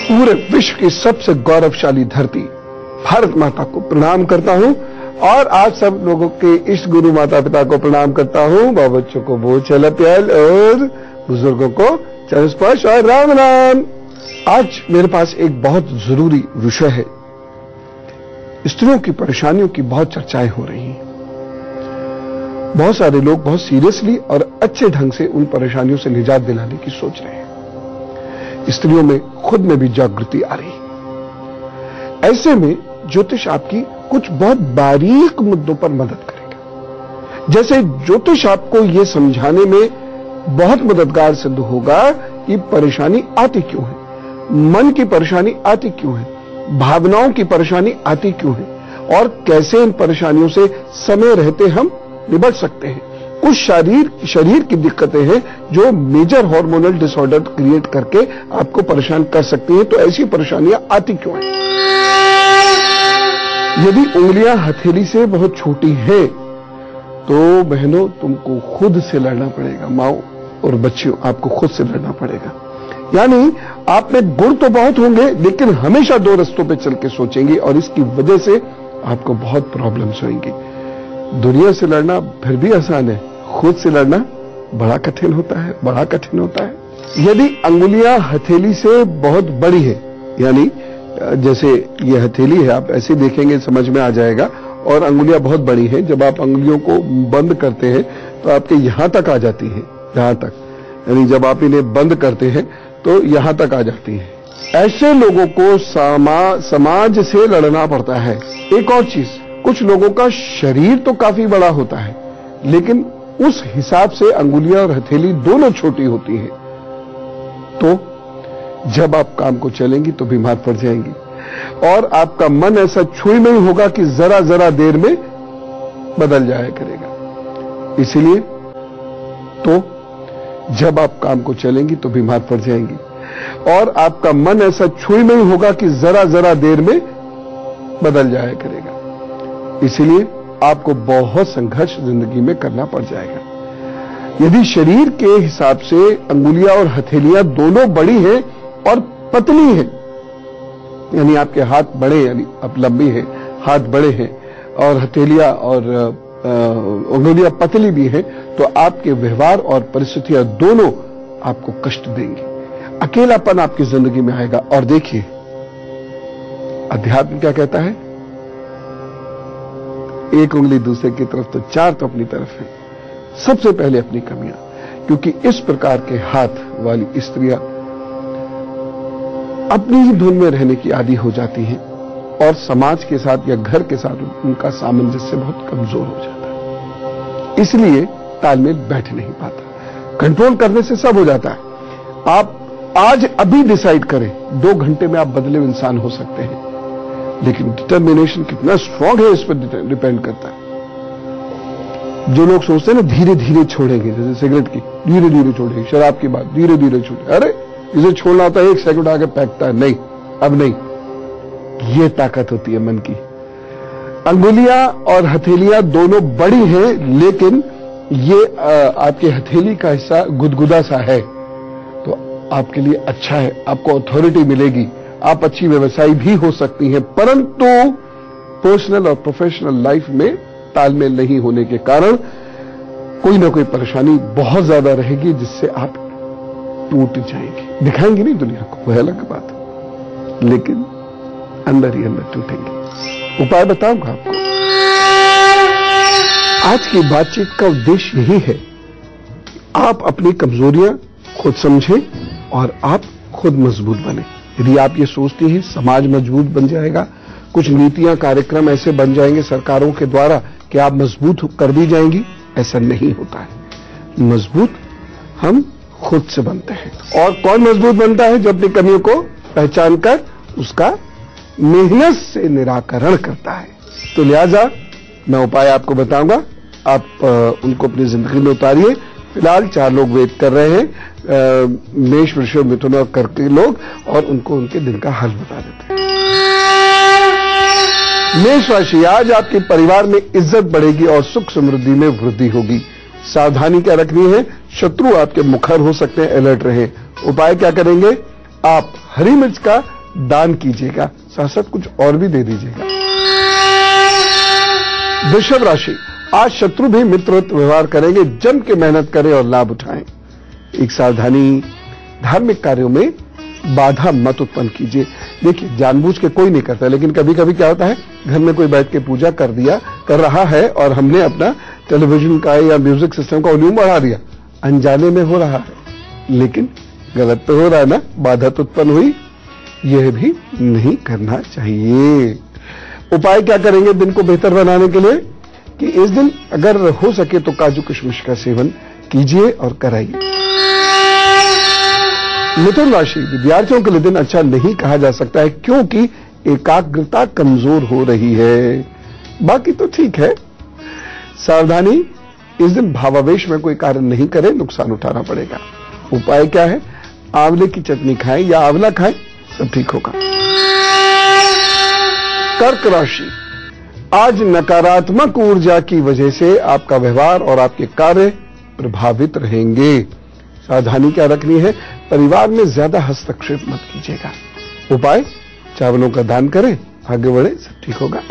पूरे विश्व की सबसे गौरवशाली धरती भारत माता को प्रणाम करता हूं और आप सब लोगों के इष्ट गुरु माता पिता को प्रणाम करता हूं। बच्चों को वो चल प्याल और बुजुर्गों को चरण स्पर्श और राम राम। आज मेरे पास एक बहुत जरूरी विषय है। स्त्रियों की परेशानियों की बहुत चर्चाएं हो रही हैं। बहुत सारे लोग बहुत सीरियसली और अच्छे ढंग से उन परेशानियों से निजात दिलाने की सोच रहे हैं। स्त्रियों में खुद में भी जागृति आ रही है। ऐसे में ज्योतिष आपकी कुछ बहुत बारीक मुद्दों पर मदद करेगा। जैसे ज्योतिष आपको यह समझाने में बहुत मददगार सिद्ध होगा कि परेशानी आती क्यों है, मन की परेशानी आती क्यों है, भावनाओं की परेशानी आती क्यों है और कैसे इन परेशानियों से समय रहते हम निपट सकते हैं। कुछ शरीर की दिक्कतें हैं जो मेजर हार्मोनल डिसऑर्डर क्रिएट करके आपको परेशान कर सकती हैं। तो ऐसी परेशानियां आती क्यों हैं? यदि उंगलियां हथेली से बहुत छोटी हैं तो बहनों तुमको खुद से लड़ना पड़ेगा। माओ और बच्चियों आपको खुद से लड़ना पड़ेगा। यानी आप में गुण तो बहुत होंगे लेकिन हमेशा दो रास्तों पे चल के सोचेंगे और इसकी वजह से आपको बहुत प्रॉब्लम्स होंगी। दुनिया से लड़ना फिर भी आसान है, खुद से लड़ना बड़ा कठिन होता है, बड़ा कठिन होता है। यदि अंगुलियां हथेली से बहुत बड़ी है, यानी जैसे ये हथेली है, आप ऐसे देखेंगे समझ में आ जाएगा, और अंगुलियां बहुत बड़ी हैं। जब आप अंगुलियों को बंद करते हैं तो आपके यहां तक आ जाती हैं, यहां तक, यानी जब आप इन्हें बंद करते हैं तो यहां तक आ जाती हैं। ऐसे लोगों को समाज से लड़ना पड़ता है। एक और चीज, कुछ लोगों का शरीर तो काफी बड़ा होता है लेकिन उस हिसाब से अंगुलियां और हथेली दोनों छोटी होती हैं। तो जब आप काम को चलेंगी तो बीमार पड़ जाएंगी और आपका मन ऐसा छुई में ही होगा कि जरा जरा देर में बदल जाया करेगा। इसीलिए तो जब आप काम को चलेंगी तो बीमार पड़ जाएंगी और आपका मन ऐसा छुई में ही होगा कि जरा जरा देर में बदल जाया करेगा। इसलिए आपको बहुत संघर्ष जिंदगी में करना पड़ जाएगा। यदि शरीर के हिसाब से अंगुलियां और हथेलियां दोनों बड़ी हैं और पतली हैं, यानी आपके हाथ बड़े, यानी आप लंबी हैं, हाथ बड़े हैं और हथेलियां और अंगुलियां पतली भी हैं, तो आपके व्यवहार और परिस्थितियां दोनों आपको कष्ट देंगी। अकेलापन आपकी जिंदगी में आएगा। और देखिए अध्यात्म क्या कहता है, एक उंगली दूसरे की तरफ तो चार तो अपनी तरफ है। सबसे पहले अपनी कमियां, क्योंकि इस प्रकार के हाथ वाली स्त्रियां अपनी ही धुन में रहने की आदी हो जाती हैं और समाज के साथ या घर के साथ उनका सामंजस्य बहुत कमजोर हो जाता है। इसलिए तालमेल बैठ नहीं पाता। कंट्रोल करने से सब हो जाता है। आप आज अभी डिसाइड करें, 2 घंटे में आप बदले इंसान हो सकते हैं, लेकिन डिटर्मिनेशन कितना स्ट्रांग है इस पर डिपेंड करता है। जो लोग सोचते हैं ना धीरे धीरे छोड़ेंगे, जैसे सिगरेट की धीरे धीरे छोड़ेंगे, शराब की बात धीरे धीरे छोड़ेंगे, अरे इसे छोड़ना होता है 1 सेकंड आगे फेंकता है, नहीं अब नहीं। ये ताकत होती है मन की। अंगुलियां और हथेलियां दोनों बड़ी हैं लेकिन ये आपके हथेली का हिस्सा गुदगुदा सा है, तो आपके लिए अच्छा है, आपको अथॉरिटी मिलेगी, आप अच्छी व्यवसायी भी हो सकती हैं। परंतु पर्सनल और प्रोफेशनल लाइफ में तालमेल नहीं होने के कारण कोई ना कोई परेशानी बहुत ज्यादा रहेगी जिससे आप टूट जाएंगे। दिखाएंगे नहीं दुनिया को, वह अलग बात, लेकिन अंदर ही अंदर टूटेंगे। उपाय बताऊंगा आपको। आज की बातचीत का उद्देश्य यही है, आप अपनी कमजोरियां खुद समझें और आप खुद मजबूत बने। यदि आप ये सोचते हैं समाज मजबूत बन जाएगा, कुछ नीतियां कार्यक्रम ऐसे बन जाएंगे सरकारों के द्वारा कि आप मजबूत कर दी जाएंगी, ऐसा नहीं होता है। मजबूत हम खुद से बनते हैं। और कौन मजबूत बनता है? जो अपनी कमियों को पहचान कर उसका मेहनत से निराकरण करता है। तो लिहाजा मैं उपाय आपको बताऊंगा, आप उनको अपनी जिंदगी में उतारिए। फिलहाल 4 लोग वेट कर रहे हैं, मेष, वृषभ, मिथुन और कर्क के लोग, और उनको उनके दिन का हाल बता देते हैं। मेष राशि, आज आपके परिवार में इज्जत बढ़ेगी और सुख समृद्धि में वृद्धि होगी। सावधानी क्या रखनी है? शत्रु आपके मुखर हो सकते हैं, अलर्ट रहे। उपाय क्या करेंगे? आप हरी मिर्च का दान कीजिएगा, साथ साथ कुछ और भी दे दीजिएगा। वृषभ राशि, आज शत्रु भी मित्रवत व्यवहार करेंगे, जम के मेहनत करें और लाभ उठाएं। एक सावधानी, धार्मिक कार्यों में बाधा मत उत्पन्न कीजिए। देखिए, जानबूझ के कोई नहीं करता, लेकिन कभी कभी क्या होता है, घर में कोई बैठ के पूजा कर रहा है और हमने अपना टेलीविजन का या म्यूजिक सिस्टम का वॉल्यूम बढ़ा दिया, अनजाने में हो रहा है, लेकिन गलत तो हो रहा है ना, बाधा तो उत्पन्न हुई। यह भी नहीं करना चाहिए। उपाय क्या करेंगे दिन को बेहतर बनाने के लिए? कि इस दिन अगर हो सके तो काजू किशमिश का सेवन कीजिए और कराइए। मिथुन राशि, विद्यार्थियों के लिए दिन अच्छा नहीं कहा जा सकता है, क्योंकि एकाग्रता कमजोर हो रही है। बाकी तो ठीक है। सावधानी, इस दिन भावावेश में कोई कार्य नहीं करें, नुकसान उठाना पड़ेगा। उपाय क्या है? आंवले की चटनी खाएं या आंवला खाएं, सब ठीक होगा। कर्क राशि, आज नकारात्मक ऊर्जा की वजह से आपका व्यवहार और आपके कार्य प्रभावित रहेंगे। सावधानी क्या रखनी है? परिवार में ज्यादा हस्तक्षेप मत कीजिएगा। उपाय, चावलों का दान करें, आगे बढ़े, सब ठीक होगा।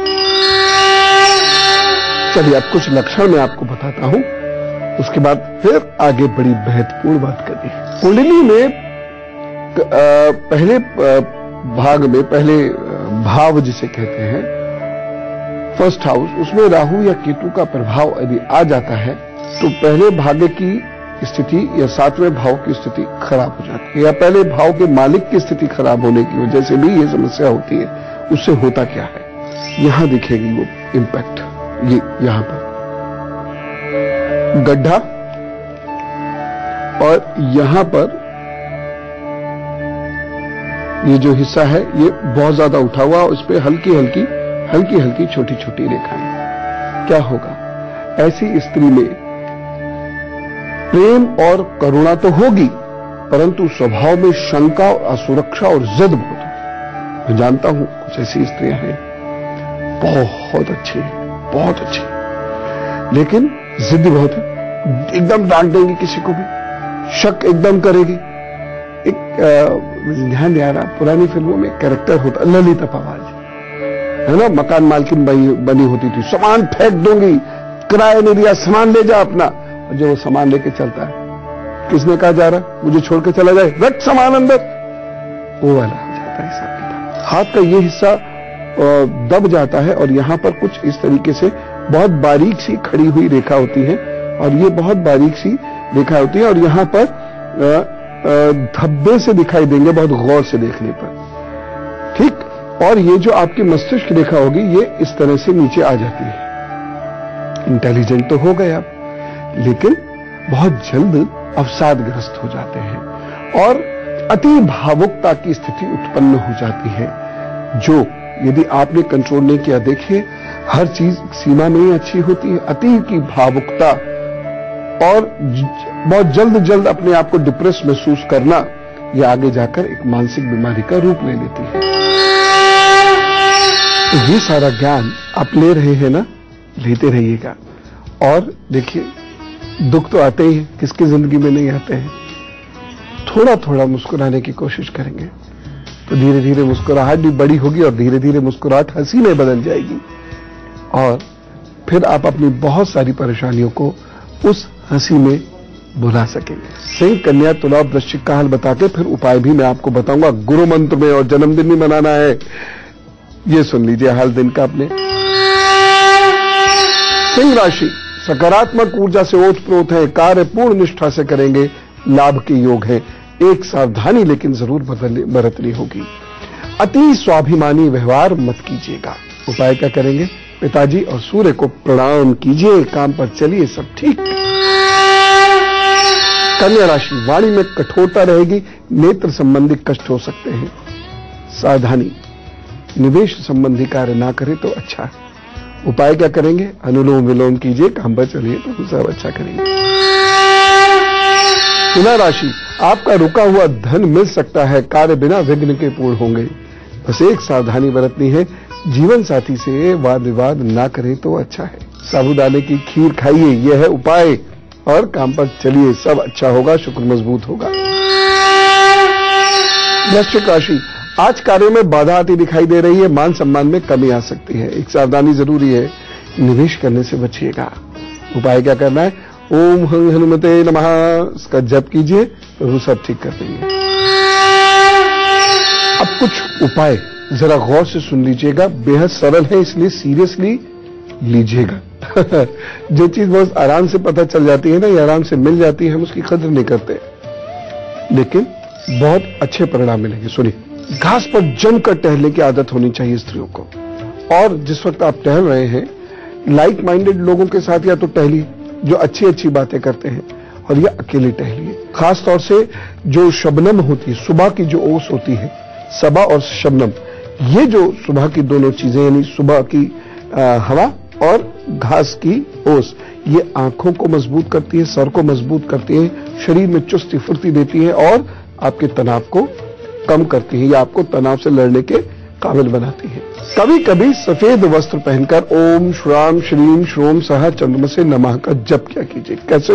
चलिए, अब कुछ लक्षण मैं आपको बताता हूं, उसके बाद फिर आगे बड़ी महत्वपूर्ण बात करनी है। कुंडली में पहले भाग में, पहले भाव जिसे कहते हैं, फर्स्ट हाउस, उसमें राहु या केतु का प्रभाव यदि आ जाता है तो पहले भाग्य की स्थिति या सातवें भाव की स्थिति खराब हो जाती है, या पहले भाव के मालिक की स्थिति खराब होने की वजह से भी ये समस्या होती है। उससे होता क्या है, यहां दिखेगी वो इंपैक्ट। ये यहां पर गड्ढा और यहां पर ये जो हिस्सा है ये बहुत ज्यादा उठा हुआ, उस पर हल्की हल्की छोटी छोटी रेखाएं। क्या होगा? ऐसी स्त्री में प्रेम और करुणा तो होगी, परंतु स्वभाव में शंका और असुरक्षा और जिद बहुत होगी। मैं जानता हूं कुछ ऐसी स्त्रियां हैं, बहुत अच्छी है, बहुत अच्छी, लेकिन जिद्दी बहुत है, एकदम डांट देंगी किसी को भी, शक एकदम करेगी। एक ध्यान नहीं आ रहा, पुरानी फिल्मों में कैरेक्टर होता ललिता पवार है ना, मकान मालकिन बनी होती थी, सामान फेंक दूंगी, किराया नहीं दिया, सामान ले जा अपना, और जब वो सामान लेके चलता है, किसने कहा जा रहा मुझे छोड़ के चला जाए, रख सामान अंदर, वो वाला हो जाता है हिसाब किताब। हाथ का ये हिस्सा दब जाता है और यहां पर कुछ इस तरीके से बहुत बारीक सी खड़ी हुई रेखा होती है, और ये बहुत बारीक सी रेखा होती है, और यहां पर धब्बे से दिखाई देंगे बहुत गौर से देखने पर, ठीक। और ये जो आपकी मस्तिष्क रेखा होगी ये इस तरह से नीचे आ जाती है। इंटेलिजेंट तो हो गए आप, लेकिन बहुत जल्द अवसादग्रस्त हो जाते हैं और अति भावुकता की स्थिति उत्पन्न हो जाती है, जो यदि आपने कंट्रोल नहीं किया, देखिए हर चीज सीमा में ही अच्छी होती है। अति की भावुकता और बहुत जल्द अपने आप को डिप्रेस महसूस करना, यह आगे जाकर एक मानसिक बीमारी का रूप ले लेती है। तो ये सारा ज्ञान आप ले रहे हैं ना, लेते रहिएगा। और देखिए दुख तो आते ही हैं, किसकी जिंदगी में नहीं आते हैं। थोड़ा थोड़ा मुस्कुराने की कोशिश करेंगे तो धीरे धीरे मुस्कुराहट भी बड़ी होगी और धीरे धीरे मुस्कुराहट हंसी में बदल जाएगी, और फिर आप अपनी बहुत सारी परेशानियों को उस हंसी में भुला सकेंगे। सिंह, कन्या, तुला, वृश्चिक का हाल बता के फिर उपाय भी मैं आपको बताऊंगा गुरु मंत्र में, और जन्मदिन भी मनाना है, ये सुन लीजिए हाल दिन का अपने। सिंह राशि, सकारात्मक ऊर्जा से ओतप्रोत है, कार्य पूर्ण निष्ठा से करेंगे, लाभ के योग है। एक सावधानी लेकिन जरूर बरतनी होगी, अति स्वाभिमानी व्यवहार मत कीजिएगा। उपाय क्या करेंगे? पिताजी और सूर्य को प्रणाम कीजिए, काम पर चलिए, सब ठीक। कन्या राशि, वाणी में कठोरता रहेगी, नेत्र संबंधी कष्ट हो सकते हैं। सावधानी, निवेश संबंधी कार्य ना करें तो अच्छा है। उपाय क्या करेंगे? अनुलोम विलोम कीजिए, काम पर चलिए तो सब अच्छा करेंगे। तुला राशि, आपका रुका हुआ धन मिल सकता है, कार्य बिना विघ्न के पूर्ण होंगे। बस एक सावधानी बरतनी है, जीवन साथी से वाद विवाद ना करें तो अच्छा है। साबूदाने की खीर खाइए, यह है उपाय। और काम पर चलिए, सब अच्छा होगा, शुक्र मजबूत होगा। वृश्चिक राशि, आज कार्यों में बाधा आती दिखाई दे रही है, मान सम्मान में कमी आ सकती है, एक सावधानी जरूरी है, निवेश करने से बचिएगा। उपाय क्या करना है? ओम हं हनुमते नमः, इसका जप कीजिए तो वो सब ठीक कर देंगे। अब कुछ उपाय जरा गौर से सुन लीजिएगा, बेहद सरल है, इसलिए सीरियसली लीजिएगा। जो चीज बहुत आराम से पता चल जाती है ना, ये आराम से मिल जाती है, हम उसकी कदर नहीं करते, लेकिन बहुत अच्छे परिणाम मिलेंगे। सुनिए, घास पर जमकर टहलने की आदत होनी चाहिए स्त्रियों को, और जिस वक्त आप टहल रहे हैं लाइक माइंडेड लोगों के साथ या तो टहलिए जो अच्छी अच्छी बातें करते हैं, और या अकेले टहलिए। खास तौर से जो शबनम होती है, सुबह की जो ओस होती है, सबा और शबनम, ये जो सुबह की दोनों चीजें, यानी सुबह की हवा और घास की ओस, ये आंखों को मजबूत करती है, सर को मजबूत करती है, शरीर में चुस्ती फुर्ती देती है और आपके तनाव को कम करती है, या आपको तनाव से लड़ने के काबिल बनाती है। कभी कभी सफेद वस्त्र पहनकर ओम श्राम श्रीम श्रोम सह चंद्रमा से नमः का जप क्या कीजिए। कैसे?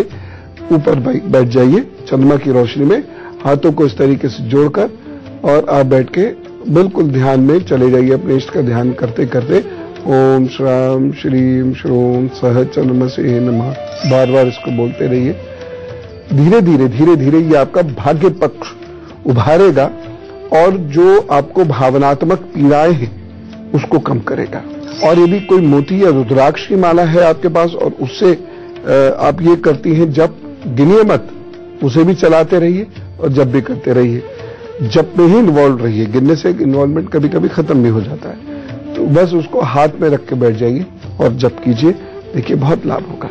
ऊपर बैठ जाइए चंद्रमा की रोशनी में, हाथों को इस तरीके से जोड़कर, और आप बैठ के बिल्कुल ध्यान में चले जाइए, अपने इष्ट का ध्यान करते करते ओम श्राम श्रीम श्रोम सह चंद्रमा से नमः बार बार इसको बोलते रहिए। धीरे धीरे धीरे धीरे ये आपका भाग्य पक्ष उभारेगा, और जो आपको भावनात्मक पीड़ाएं हैं उसको कम करेगा। और यदि कोई मोती या रुद्राक्ष की माला है आपके पास, और उससे आप ये करती हैं जब, गिनिए मत, उसे भी चलाते रहिए और जब भी करते रहिए, जब में ही इन्वॉल्व रहिए, गिनने से इन्वॉल्वमेंट कभी कभी खत्म भी हो जाता है। तो बस उसको हाथ में रख के बैठ जाइए और जप कीजिए, देखिए बहुत लाभ होगा।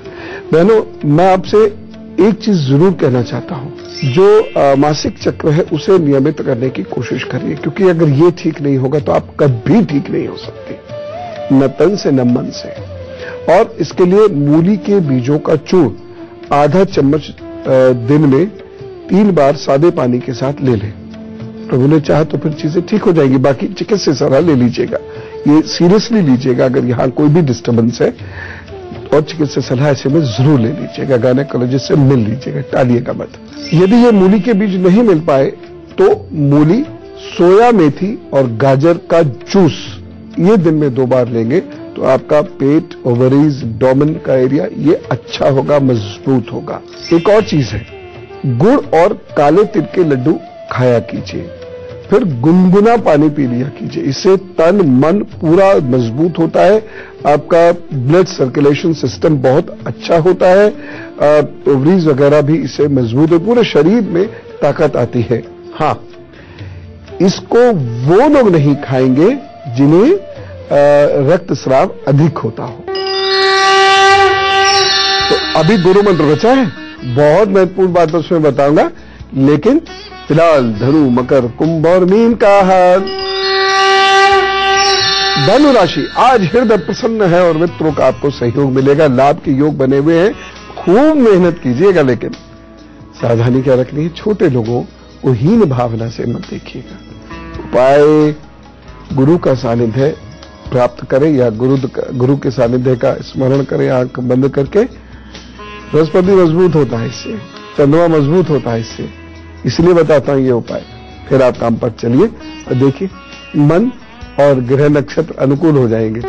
बहनों, मैं आपसे एक चीज जरूर कहना चाहता हूं, जो मासिक चक्र है उसे नियमित करने की कोशिश करिए, क्योंकि अगर ये ठीक नहीं होगा तो आप कभी ठीक नहीं हो सकते, न तन से न मन से। और इसके लिए मूली के बीजों का चूर्ण आधा चम्मच दिन में 3 बार सादे पानी के साथ ले लें। प्रभु ने चाहा तो फिर चीजें ठीक हो जाएगी। बाकी चिकित्सा सलाह ले लीजिएगा, ये सीरियसली लीजिएगा। अगर यहाँ कोई भी डिस्टर्बेंस है और चिकित्सा सलाह ऐसे में जरूर ले लीजिएगा, गायनेकोलॉजिस्ट से मिल लीजिएगा, टालिएगा मत। यदि ये मूली के बीज नहीं मिल पाए तो मूली, सोया मेथी और गाजर का जूस ये दिन में 2 बार लेंगे तो आपका पेट, ओवरीज, डोमेन का एरिया ये अच्छा होगा, मजबूत होगा। एक और चीज है, गुड़ और काले तिल के लड्डू खाया कीजिए, फिर गुनगुना पानी पी लिया कीजिए। इससे तन मन पूरा मजबूत होता है, आपका ब्लड सर्कुलेशन सिस्टम बहुत अच्छा होता है, ओवरीज वगैरह भी इससे मजबूत है, पूरे शरीर में ताकत आती है। हाँ, इसको वो लोग नहीं खाएंगे जिन्हें रक्तस्राव अधिक होता हो। तो अभी गुरु मंत्र बचा है, बहुत महत्वपूर्ण बात उसमें बताऊंगा, लेकिन फिलहाल धनु, मकर, कुंभ और मीन का हाल। धनु राशि, आज हृदय प्रसन्न है और मित्रों का आपको सहयोग मिलेगा, लाभ के योग बने हुए हैं, खूब मेहनत कीजिएगा, लेकिन सावधानी क्या रखनी है, छोटे लोगों को हीन भावना से मत देखिएगा। उपाय, गुरु का सानिध्य प्राप्त करें या गुरु के सानिध्य का स्मरण करें आंख बंद करके। बृहस्पति मजबूत होता है इससे, चंद्रमा मजबूत होता है इससे, इसलिए बताता हूं ये उपाय। फिर आप काम पर चलिए और देखिए मन और ग्रह नक्षत्र अनुकूल हो जाएंगे।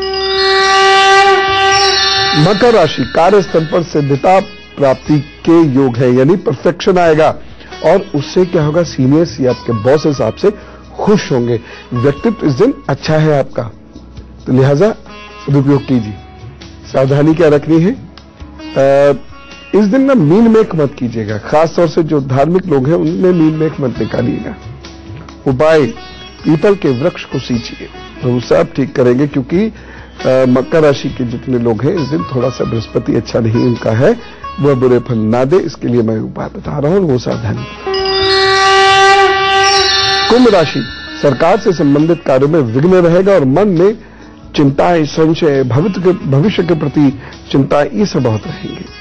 मकर राशि, कार्यस्थल पर सिद्धता प्राप्ति के योग है, यानी परफेक्शन आएगा, और उससे क्या होगा, सीनियर्स या आपके बॉसेस आपसे खुश होंगे। व्यक्तित्व इस दिन अच्छा है आपका, तो लिहाजा सदुपयोग कीजिए। सावधानी क्या रखनी है, इस दिन ना मीन मेख मत कीजिएगा, खासतौर से जो धार्मिक लोग हैं उनमें मीन मेख मत निकालिएगा। उपाय, पीपल के वृक्ष को सींचिए, तो सब ठीक करेंगे, क्योंकि मकर राशि के जितने लोग हैं इस दिन थोड़ा सा बृहस्पति अच्छा नहीं उनका है, वह बुरे फल ना दे, इसके लिए मैं उपाय बता रहा हूं, वो सावधानी। कुंभ राशि, सरकार से संबंधित कार्यों में विघ्न रहेगा और मन में चिंताएं, संशय, भविष्य के प्रति चिंता, ये सब बहुत रहेंगे।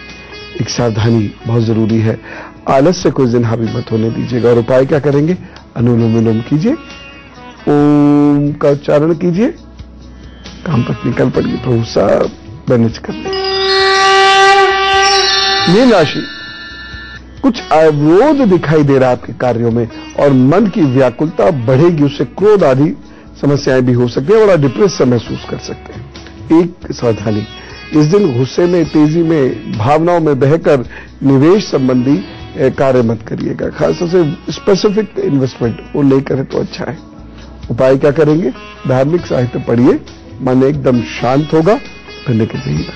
एक सावधानी बहुत जरूरी है, आलस्य को इस दिन हावी मत होने दीजिएगा। और उपाय क्या करेंगे, अनुलोम विलोम कीजिए, ओम का उच्चारण कीजिए, काम पर निकल पड़िए, प्रभु सब मैनेज कर ले। मीन राशि, कुछ अवरोध दिखाई दे रहा है आपके कार्यों में और मन की व्याकुलता बढ़ेगी, उससे क्रोध आदि समस्याएं भी हो सकती है, बड़ा डिप्रेस सा महसूस कर सकते हैं। एक सावधानी, इस दिन गुस्से में, तेजी में, भावनाओं में बहकर निवेश संबंधी कार्य मत करिएगा। खासतौर से स्पेसिफिक इन्वेस्टमेंट वो नहीं करें तो अच्छा है। उपाय क्या करेंगे? धार्मिक साहित्य पढ़िए, मन एकदम शांत होगा, फिर लेके जाइएगा।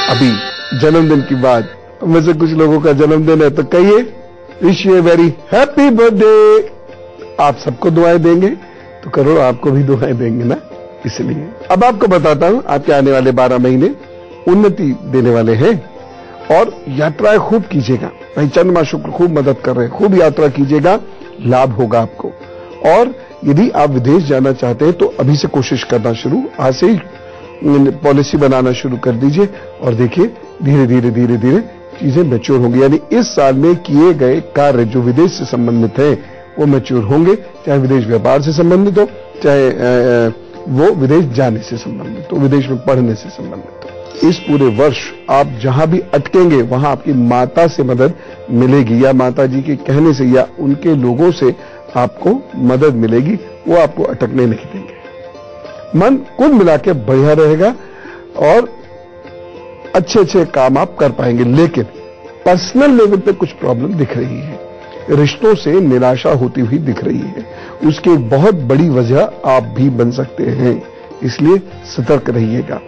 अभी जन्मदिन की बात, वैसे कुछ लोगों का जन्मदिन है तो कहिए wish U a very happy birthday. आप सबको दुआएं देंगे तो करोड़ आपको भी दुआएं देंगे ना, इसलिए अब आपको बताता हूं, आपके आने वाले 12 महीने उन्नति देने वाले हैं और यात्राएं खूब कीजिएगा। भाई चंद्रमा शुक्र खूब मदद कर रहे हैं, खूब यात्रा कीजिएगा, लाभ होगा आपको। और यदि आप विदेश जाना चाहते हैं तो अभी से कोशिश करना शुरू, आज से ही पॉलिसी बनाना शुरू कर दीजिए और देखिए धीरे धीरे धीरे धीरे चीजें मैच्योर होंगी। यानी इस साल में किए गए कार्य जो विदेश से संबंधित हैं वो मैच्योर होंगे, चाहे विदेश व्यापार से संबंधित हो, चाहे वो विदेश जाने से संबंधित हो, विदेश में पढ़ने से संबंधित हो। इस पूरे वर्ष आप जहां भी अटकेंगे वहां आपकी माता से मदद मिलेगी या माता जी के कहने से या उनके लोगों से आपको मदद मिलेगी, वो आपको अटकने नहीं देंगे। मन कुल मिला के बढ़िया रहेगा और अच्छे अच्छे काम आप कर पाएंगे। लेकिन पर्सनल लेवल पे कुछ प्रॉब्लम दिख रही है, रिश्तों से निराशा होती हुई दिख रही है, उसकी एक बहुत बड़ी वजह आप भी बन सकते हैं, इसलिए सतर्क रहिएगा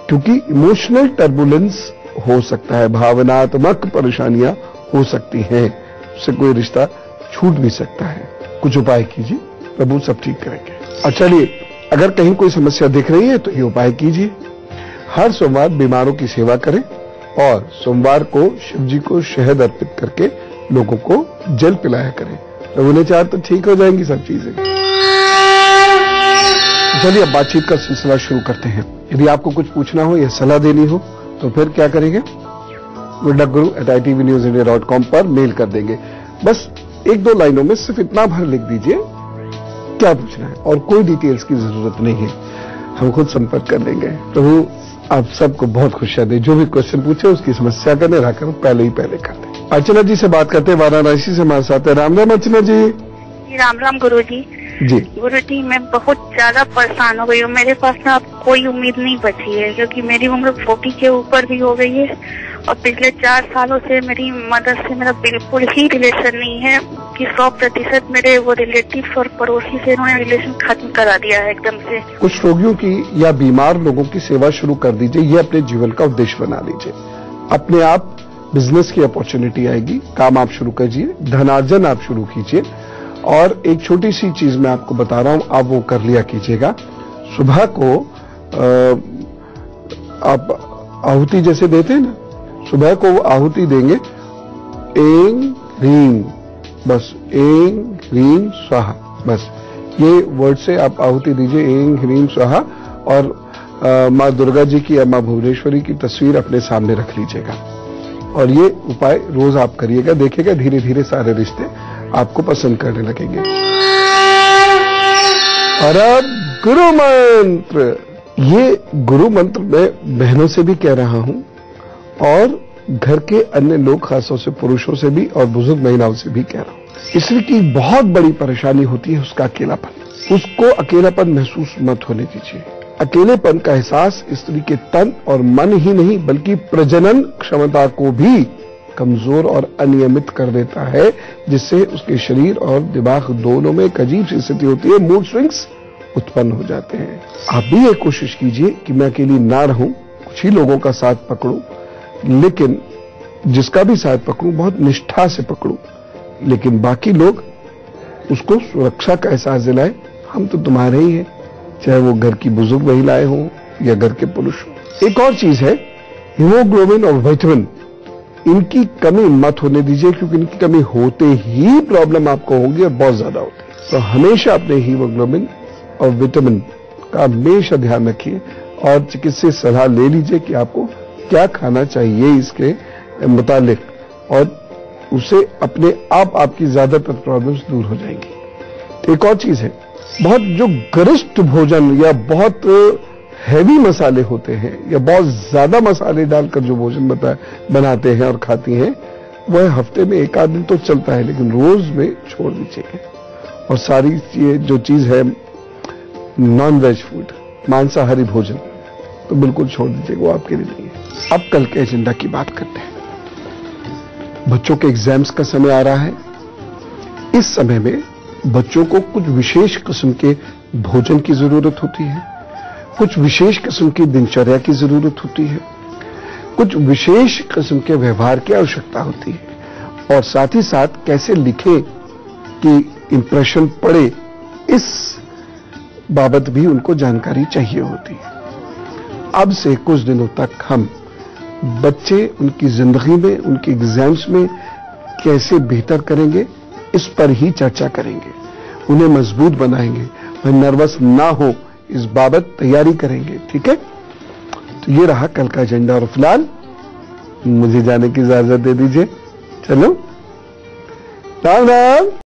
क्योंकि इमोशनल टर्बुलेंस हो सकता है, भावनात्मक परेशानियां हो सकती हैं, उससे कोई रिश्ता छूट भी सकता है। कुछ उपाय कीजिए, प्रभु सब ठीक करेंगे। और चलिए, अगर कहीं कोई समस्या दिख रही है तो ये उपाय कीजिए। हर सोमवार बीमारों की सेवा करें और सोमवार को शिव जी को शहद अर्पित करके लोगों को जल पिलाया करें। प्रभु ने चाहा तो ठीक हो जाएंगी सब चीजें। चलिए अब बातचीत का सिलसिला शुरू करते हैं। यदि आपको कुछ पूछना हो या सलाह देनी हो तो फिर क्या करेंगे? guru@itvnewsindia.com पर मेल कर देंगे। बस 1-2 लाइनों में सिर्फ इतना भर लिख दीजिए क्या पूछना है और कोई डिटेल्स की जरूरत नहीं है, हम खुद संपर्क कर लेंगे। प्रभु आप सबको बहुत खुशियां दे। जो भी क्वेश्चन पूछे उसकी समस्या का निराकरण पहले ही पहले कर दे। अर्चना जी से बात करते हैं, वाराणसी से हमारे साथ है। राम राम अर्चना जी। राम राम गुरु जी। गुरु जी मैं बहुत ज्यादा परेशान हो गई हूँ, मेरे पास ना अब कोई उम्मीद नहीं बची है क्योंकि मेरी उम्र 40 के ऊपर भी हो गई है और पिछले 4 सालों से मेरी मदर से मेरा बिल्कुल ही रिलेशन नहीं है कि 100% मेरे वो रिलेटिव्स और पड़ोसी से इन्होंने रिलेशन खत्म करा दिया है एकदम से। कुछ रोगियों की या बीमार लोगों की सेवा शुरू कर दीजिए, ये अपने जीवन का उद्देश्य बना लीजिए। अपने आप बिजनेस की अपॉर्चुनिटी आएगी, काम आप शुरू कीजिए, धनार्जन आप शुरू कीजिए। और एक छोटी सी चीज मैं आपको बता रहा हूं, आप वो कर लिया कीजिएगा। सुबह को आप आहुति जैसे देते हैं ना, सुबह को वो आहुति देंगे एं ह्रीं, बस एं ह्रीं स्वाहा, बस ये वर्ड से आप आहुति दीजिए, एं ह्रीं स्वाहा। और माँ दुर्गा जी की या माँ भुवनेश्वरी की तस्वीर अपने सामने रख लीजिएगा और ये उपाय रोज आप करिएगा, देखिएगा धीरे धीरे सारे रिश्ते आपको पसंद करने लगेंगे। और अब गुरु मंत्र, ये गुरु मंत्र मैं बहनों से भी कह रहा हूं और घर के अन्य लोग, खासतौर से पुरुषों से भी और बुजुर्ग महिलाओं से भी कह रहा हूं। स्त्री की बहुत बड़ी परेशानी होती है उसका अकेलापन। उसको अकेलापन महसूस मत होने दीजिए। अकेलेपन का एहसास स्त्री के तन और मन ही नहीं बल्कि प्रजनन क्षमता को भी कमजोर और अनियमित कर देता है, जिससे उसके शरीर और दिमाग दोनों में एक अजीब सी स्थिति होती है, मूड स्विंग्स उत्पन्न हो जाते हैं। आप भी ये कोशिश कीजिए कि मैं अकेली ना रहूं, कुछ ही लोगों का साथ पकड़ूं, लेकिन जिसका भी साथ पकड़ूं बहुत निष्ठा से पकड़ूं, लेकिन बाकी लोग उसको सुरक्षा का एहसास दिलाएं, हम तो तुम्हारे ही हैं, चाहे वो घर की बुजुर्ग महिलाएं हों या घर के पुरुष हों। एक और चीज है, हीमोग्लोबिन और विटामिन, इनकी कमी मत होने दीजिए क्योंकि इनकी कमी होते ही प्रॉब्लम आपको होगी और बहुत ज्यादा होती है। तो हमेशा अपने हीमोग्लोबिन और विटामिन का हमेशा ध्यान रखिए और चिकित्सकीय सलाह ले लीजिए कि आपको क्या खाना चाहिए इसके मुतालिक, और उससे अपने आप आपकी ज्यादातर प्रॉब्लम्स दूर हो जाएंगी। एक और चीज है, बहुत जो गरिष्ठ भोजन या बहुत हैवी मसाले होते हैं या बहुत ज्यादा मसाले डालकर जो भोजन बनाते हैं और खाती हैं, वह हफ्ते में एक आध दिन तो चलता है, लेकिन रोज में छोड़ दीजिए। और सारी ये जो चीज है नॉन वेज फूड, मांसाहारी भोजन, तो बिल्कुल छोड़ दीजिए, वो आपके लिए नहीं है। अब कल के एजेंडा की बात करते हैं। बच्चों के एग्जाम्स का समय आ रहा है। इस समय में बच्चों को कुछ विशेष किस्म के भोजन की जरूरत होती है, कुछ विशेष किस्म की दिनचर्या की जरूरत होती है, कुछ विशेष किस्म के व्यवहार की आवश्यकता होती है, और साथ ही साथ कैसे लिखें कि इंप्रेशन पड़े, इस बाबत भी उनको जानकारी चाहिए होती है। अब से कुछ दिनों तक हम बच्चे उनकी जिंदगी में, उनके एग्जाम्स में कैसे बेहतर करेंगे, इस पर ही चर्चा करेंगे। उन्हें मजबूत बनाएंगे, वह नर्वस ना हो, इस बाबत तैयारी करेंगे। ठीक है, तो ये रहा कल का एजेंडा। और फिलहाल मुझे जाने की इजाजत दे दीजिए। चलो, राम राम।